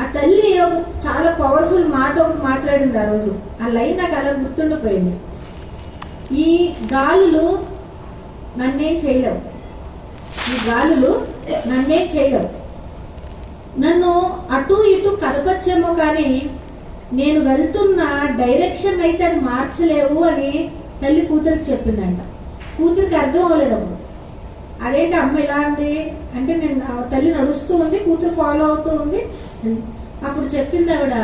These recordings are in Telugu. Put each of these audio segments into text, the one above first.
ఆ తల్లి ఒక చాలా పవర్ఫుల్ మాట ఒకటి మాట్లాడింది ఆ రోజు. ఆ లైన్ నాకు అలా గుర్తుండిపోయింది. ఈ గాలులు నన్నేం చేయలేవు, ఈ గాలులు నన్నేం చేయలేవు, నన్ను అటు ఇటు కదపచ్చేమో కానీ నేను వెళ్తున్న డైరెక్షన్ అయితే అది మార్చలేవు అని తల్లి కూతురికి చెప్పిందంట. కూతురికి అర్థం అవ్వలేదు అప్పుడు. అదేంటి అమ్మ ఇలా ఉంది అంటే, నేను తల్లి నడుస్తూ ఉంది, కూతురు ఫాలో అవుతూ ఉంది. అప్పుడు చెప్పింది ఆవిడ,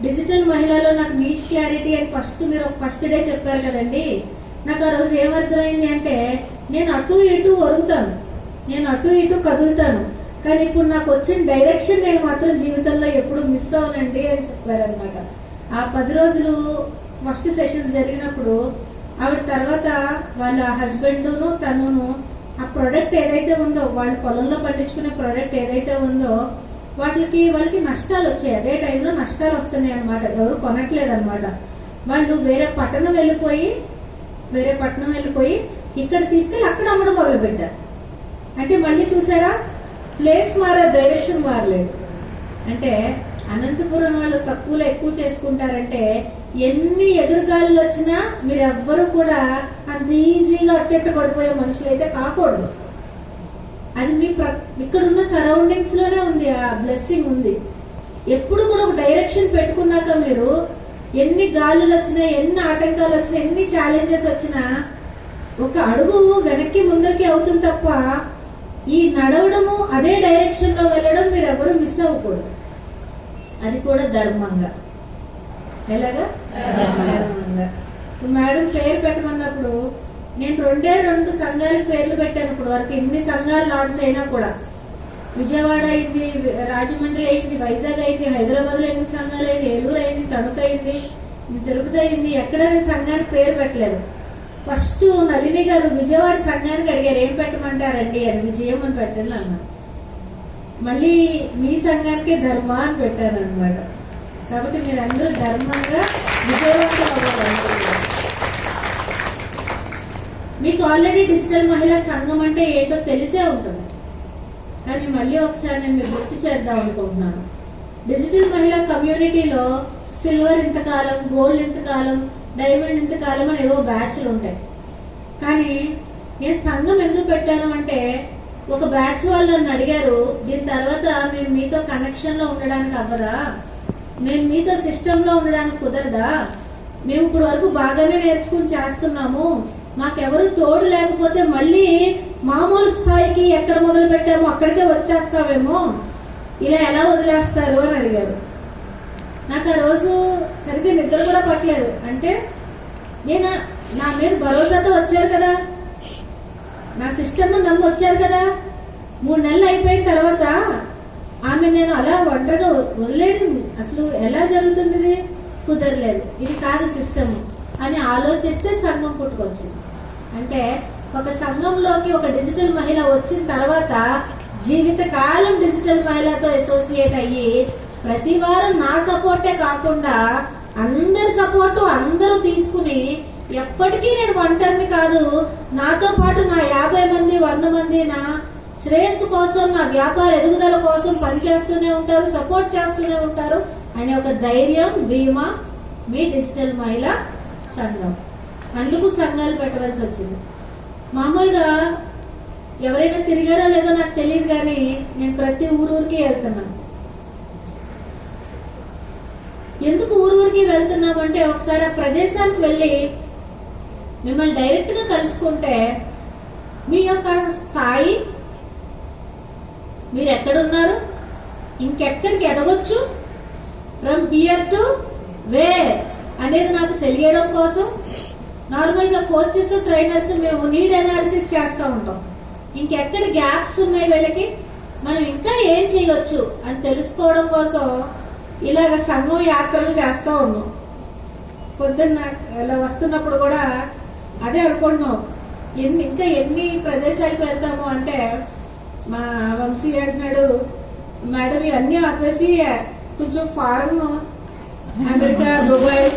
డిజిటల్ మహిళలో నాకు నీష్ క్లారిటీ అని మీరు ఫస్ట్ డే చెప్పారు కదండి, నాకు ఆ రోజు ఏమర్థమైంది అంటే, నేను అటు ఇటు ఒరుగుతాను, నేను అటు ఇటు కదులుతాను, కానీ ఇప్పుడు నాకు వచ్చిన డైరెక్షన్ నేను మాత్రం జీవితంలో ఎప్పుడు మిస్ అవునండి అని చెప్పారనమాట. ఆ 10 రోజులు ఫస్ట్ సెషన్స్ జరిగినప్పుడు ఆవిడ తర్వాత వాళ్ళ హస్బెండ్ను తనును ఆ ప్రొడక్ట్ ఏదైతే ఉందో, వాళ్ళు పొలంలో పండించుకునే ప్రొడక్ట్ ఏదైతే ఉందో వాళ్ళకి నష్టాలు వచ్చాయి. అదే టైంలో నష్టాలు వస్తున్నాయి అనమాట. ఎవరు కొనట్లేదు అనమాట. వాళ్ళు వేరే పట్టణం వెళ్ళిపోయి ఇక్కడ తీసుకెళ్ళి అక్కడ అమ్మడం మొదలు పెట్టారు. అంటే మళ్ళీ చూసారా, ప్లేస్ మారే, డైరెక్షన్ మారలేదు. అంటే అనంతపురం వాళ్ళు తక్కువలో ఎక్కువ చేసుకుంటారంటే, ఎన్ని ఎదురుగాలు వచ్చినా మీరెవ్వరూ కూడా అంత ఈజీగా అట్టెట్టు పడిపోయే మనుషులు అయితే కాకూడదు. అది మీ ఇక్కడున్న సరౌండింగ్స్ లోనే ఉంది, ఆ బ్లెస్సింగ్ ఉంది. ఎప్పుడు కూడా ఒక డైరెక్షన్ పెట్టుకున్నాక మీరు ఎన్ని గాలులు వచ్చినా, ఎన్ని ఆటంకాలు వచ్చినా, ఎన్ని ఛాలెంజెస్ వచ్చినా ఒక అడుగు వెనక్కి ముందరికి అవుతుంది తప్ప, ఈ నడవడము అదే డైరెక్షన్ లో వెళ్ళడం మీరు ఎవరు మిస్ అవ్వకూడదు. అది కూడా ధర్మంగా. ఎలాగా? ధర్మంగా. మేడం పేరు పెట్టమన్నప్పుడు నేను 2 సంఘాలకు పేర్లు పెట్టాను. ఇప్పుడు వరకు ఎన్ని సంఘాలు లాంచ్ అయినా కూడా, విజయవాడ అయింది, రాజమండ్రి అయింది, వైజాగ్ అయింది, హైదరాబాద్ లో 8 సంఘాలు అయింది, ఏలూరు అయింది, తణుకు అయింది, తిరుపతి అయింది. ఎక్కడ నేను సంఘానికి పేరు పెట్టలేదు. ఫస్ట్ నళిని గారు విజయవాడ సంఘానికి అడిగారు, ఏం పెట్టమంటారండి అని. విజయం అని పెట్టాను అన్నా. మళ్ళీ మీ సంఘానికే ధర్మ అని పెట్టాను అనమాట. కాబట్టి మీరందరూ ధర్మంగా విజయవంతం అవ్వాలనుకుంటున్నారు. మీకు ఆల్రెడీ డిజిటల్ మహిళా సంఘం అంటే ఏంటో తెలిసే ఉంటుంది, కానీ మళ్ళీ ఒకసారి నేను మీకు గుర్తు చేద్దాం అనుకుంటున్నాను. డిజిటల్ మహిళా కమ్యూనిటీలో సిల్వర్ ఇంతకాలం, గోల్డ్ ఇంతకాలం, డైమండ్ ఇంతకాలం అని ఏవో బ్యాచ్లు ఉంటాయి. కానీ నేను సంఘం ఎందుకు పెట్టాను అంటే, ఒక బ్యాచ్ వాళ్ళు నన్ను అడిగారు, దీని తర్వాత మేము మీతో కనెక్షన్ లో ఉండడానికి అవ్వదా, మేము మీతో సిస్టమ్ లో ఉండడానికి కుదరదా, మేము ఇప్పుడు వరకు బాగానే నేర్చుకుని చేస్తున్నాము, మాకెవరు తోడు లేకపోతే మళ్ళీ మామూలు స్థాయికి ఎక్కడ మొదలు పెట్టామో అక్కడికే వచ్చేస్తామేమో, ఇలా ఎలా వదిలేస్తారు అని అడిగారు. నాకు ఆ రోజు సరిగ్గా నిద్ర కూడా పట్టలేదు. అంటే నేను నా మీద భరోసాతో వచ్చారు కదా, నా సిస్టమ్ నమ్మి వచ్చారు కదా. 3 నెలలు అయిపోయిన తర్వాత ఆమె నేను అలా ఒంటరిగా వదిలేయడం అసలు ఎలా జరుగుతుంది? ఇది కుదరలేదు, ఇది కాదు సిస్టమ్ అని ఆలోచిస్తే సంఘం పుట్టుకొచ్చింది. అంటే ఒక సంఘంలోకి ఒక డిజిటల్ మహిళ వచ్చిన తర్వాత జీవితకాలం డిజిటల్ మహిళతో అసోసియేట్ అయ్యి ప్రతి వారం నా సపోర్టే కాకుండా అందరి సపోర్టు అందరూ తీసుకుని, ఎప్పటికీ నేను ఒంటరిని కాదు, నాతో పాటు నా 50 మంది 100 మంది నా శ్రేయస్సు కోసం, నా వ్యాపార ఎదుగుదల కోసం పనిచేస్తూనే ఉంటారు, సపోర్ట్ చేస్తూనే ఉంటారు అనే ఒక ధైర్యం, బీమా మీ డిజిటల్ మహిళా సంఘం. అందుకు సంఘాలు పెట్టవలసి వచ్చింది. మామూలుగా ఎవరైనా తిరిగారో లేదో నాకు తెలియదు, కానీ నేను ప్రతి ఊరికి వెళ్తున్నాను. ఎందుకు ఊరికి వెళ్తున్నామంటే, ఒకసారి ఆ ప్రదేశానికి వెళ్ళి మిమ్మల్ని డైరెక్ట్ గా కలుసుకుంటే మీ యొక్క స్థాయి, మీరు ఎక్కడున్నారు, ఇంకెక్కడికి ఎదగొచ్చు, ఫ్రమ్ హియర్ టు వేర్ అనేది నాకు తెలియడం కోసం నార్మల్ గా కోచెస్, ట్రైనర్స్ మేము నీడ్ అనాలిసిస్ చేస్తూ ఉంటాం. ఇంకెక్కడ గ్యాప్స్ ఉన్నాయి వీళ్ళకి, మనం ఇంకా ఏం చేయొచ్చు అని తెలుసుకోవడం కోసం ఇలాగ సంఘం యాత్రలు చేస్తూ ఉన్నాం. పొద్దున్న ఇలా వస్తున్నప్పుడు కూడా అదే అనుకుంటున్నాం, ఇంకా ఎన్ని ప్రదేశాలకు వెళ్తాము అంటే, మా వంశీ అంటున్నాడు, మేడం ఇవన్నీ ఆపేసి కొంచెం ఫారెన్, అమెరికా, దుబాయ్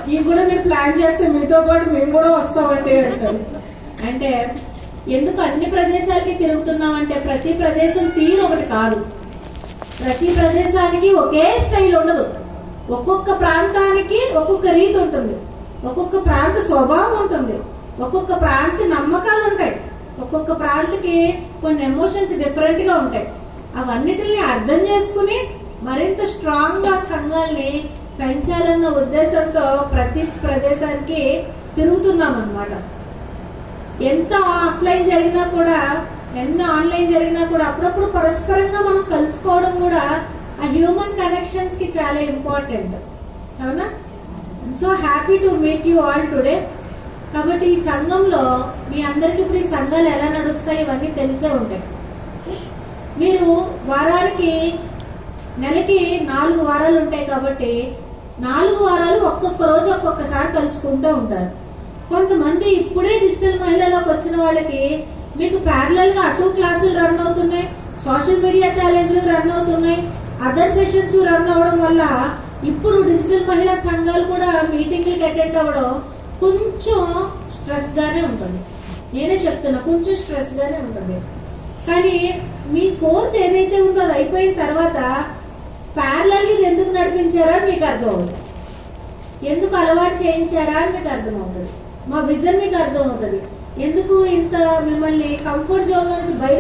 ఇవి కూడా మీరు ప్లాన్ చేస్తే మీతో పాటు మేము కూడా వస్తామంటే అంటారు. అంటే ఎందుకు అన్ని ప్రదేశాలకి తిరుగుతున్నామంటే, ప్రతి ప్రదేశం తీరు ఒకటి కాదు. ప్రతి ప్రదేశానికి ఒకే స్టైల్ ఉండదు. ఒక్కొక్క ప్రాంతానికి ఒక్కొక్క రీతి ఉంటుంది, ఒక్కొక్క ప్రాంత స్వభావం ఉంటుంది, ఒక్కొక్క ప్రాంత నమ్మకాలు ఉంటాయి, ఒక్కొక్క ప్రాంతకి కొన్ని ఎమోషన్స్ డిఫరెంట్ గా ఉంటాయి. అవన్నిటిని అర్థం చేసుకుని మరింత స్ట్రాంగ్ గా సంఘాల్ని పెంచాలన్న ఉద్దేశంతో ప్రతి ప్రదేశానికి తిరుగుతున్నాం అన్నమాట. ఎంత ఆఫ్లైన్ జరిగినా కూడా, ఎన్ని ఆన్లైన్ జరిగినా కూడా అప్పుడప్పుడు పరస్పరంగా మనం కలుసుకోవడం కూడా ఆ హ్యూమన్ కనెక్షన్స్ కి చాలా ఇంపార్టెంట్. అవునా? So happy to meet you all today. కాబట్టి ఈ సంఘంలో మీ అందరికి ఇప్పుడు ఈ సంఘాలు ఎలా నడుస్తాయి ఇవన్నీ తెలిసే ఉంటాయి. మీరు వారానికి, నెలకి 4 వారాలు ఉంటాయి కాబట్టి 4 వారాలు ఒక్కొక్క రోజు ఒక్కొక్కసారి కలుసుకుంటూ ఉంటారు. కొంతమంది ఇప్పుడే డిజిటల్ మహిళలోకి వచ్చిన వాళ్ళకి మీకు ప్యారలల్ గా అటు క్లాసులు రన్ అవుతున్నాయి, సోషల్ మీడియా ఛాలెంజ్లు రన్ అవుతున్నాయి, అదర్ సెషన్స్ రన్ అవడం వల్ల ఇప్పుడు డిజిటల్ మహిళా సంఘాలు కూడా మీటింగ్లకి అటెండ్ అవ్వడం కొంచెం స్ట్రెస్ గానే ఉంటుంది. నేనే చెప్తున్నా, కొంచెం స్ట్రెస్ గానే ఉంటుంది. కానీ మీ కోర్స్ ఏదైతే ఉందో అది అయిపోయిన తర్వాత ప్యారలల్ గా ఎందుకు నడిపించారా అని మీకు అర్థం అవుతుంది, ఎందుకు అలవాటు చేయించారా అని మీకు అర్థం అవుతుంది, మా విజన్ మీకు అర్థం అవుతుంది, ఎందుకు ఇంత మిమ్మల్ని కంఫర్ట్ జోన్ నుంచి బయట